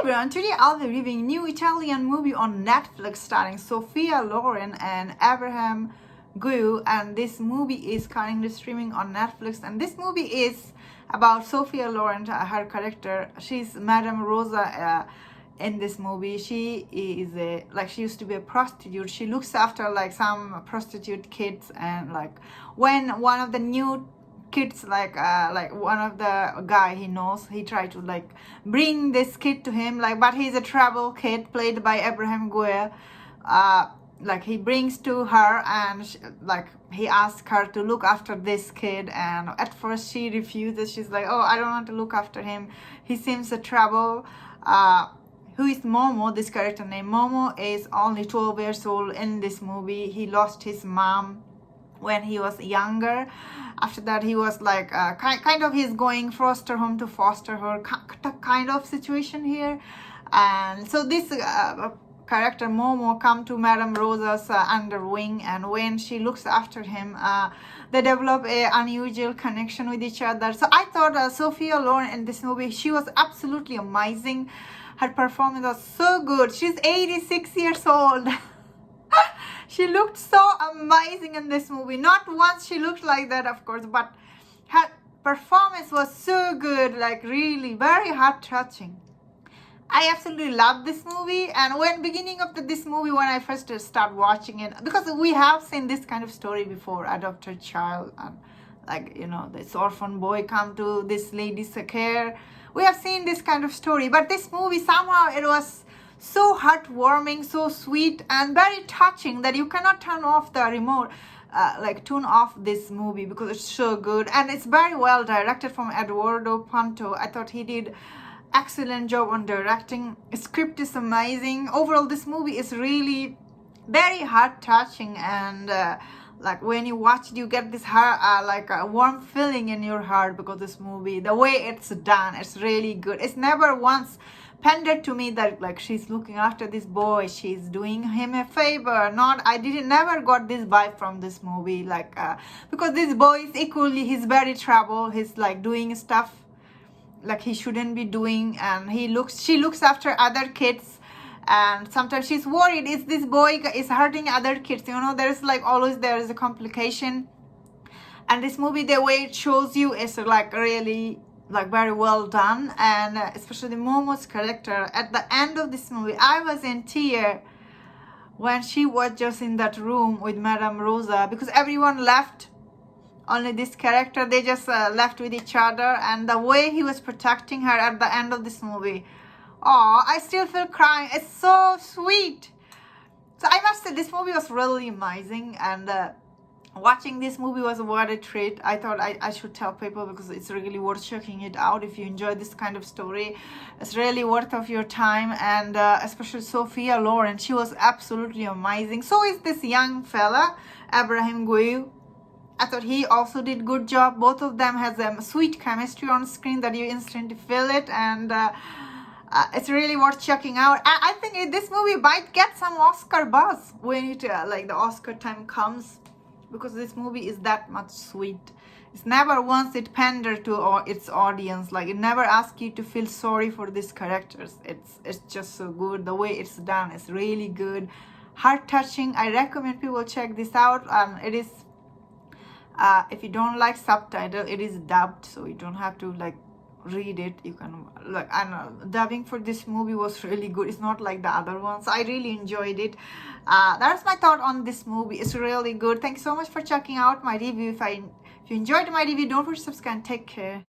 everyone, today I'll be reviewing new Italian movie on Netflix starring Sophia Loren and Abraham Guiu, and this movie is currently streaming on Netflix. And this movie is about Sophia Loren, her character. She's Madame Rosa in this movie. She is she used to be a prostitute. She looks after some prostitute kids, and when one of the new kids like one of the guy he knows, he tried to bring this kid to him, but he's a trouble kid played by Abraham Guiu. He brings to her, and he asks her to look after this kid, and at first she refuses. She's like, oh, I don't want to look after him, he seems a trouble. Who is Momo? This character named Momo is only 12 years old in this movie. He lost his mom when he was younger. After that, he was kind of he's going foster home to foster her kind of situation here. And so this character Momo come to Madame Rosa's under wing, and when she looks after him, they develop a unusual connection with each other. So I thought Sophia Loren in this movie, she was absolutely amazing. Her performance was so good. She's 86 years old. She looked so amazing in this movie. Not once she looked like that, of course, but her performance was so good, really very heart-touching. I absolutely love this movie. And when beginning of this movie, when I first start watching it, because we have seen this kind of story before, adopted child, and this orphan boy come to this lady's care. We have seen this kind of story, but this movie somehow it was so heartwarming, so sweet, and very touching that you cannot turn off the remote, tune off this movie, because it's so good. And it's very well directed from Eduardo Ponto. I thought he did excellent job on directing. Script is amazing. Overall, this movie is really very heart touching, and when you watch it, you get this a warm feeling in your heart, because this movie, the way it's done, it's really good. It's never once pandered to me that she's looking after this boy, she's doing him a favor. I never got this vibe from this movie, because this boy is equally, he's very trouble. He's doing stuff he shouldn't be doing, and she looks after other kids, and sometimes she's worried, is this boy is hurting other kids, there's always there is a complication. And this movie, the way it shows you is really very well done. And especially Momo's character at the end of this movie, I was in tears when she was just in that room with Madame Rosa, because everyone left, only this character, they just left with each other. And the way he was protecting her at the end of this movie, oh, I still feel crying. It's so sweet. So I must say, this movie was really amazing, and watching this movie was what a treat. I thought I should tell people, because it's really worth checking it out. If you enjoy this kind of story, it's really worth of your time. And especially Sophia Loren, she was absolutely amazing. So is this young fella, Abraham Guiu. I thought he also did good job. Both of them has a sweet chemistry on screen that you instantly feel it, and it's really worth checking out. I think this movie might get some Oscar buzz when it the Oscar time comes, because this movie is that much sweet. It's never once it pander to its audience. It never asks you to feel sorry for these characters. It's just so good. The way it's done is really good, heart touching. I recommend people check this out. It is if you don't like subtitle, it is dubbed, so you don't have to read it. You can dubbing for this movie was really good. It's not like the other ones. I really enjoyed it. That's my thought on this movie. It's really good. Thanks so much for checking out my review. If you enjoyed my review, don't forget to subscribe and take care.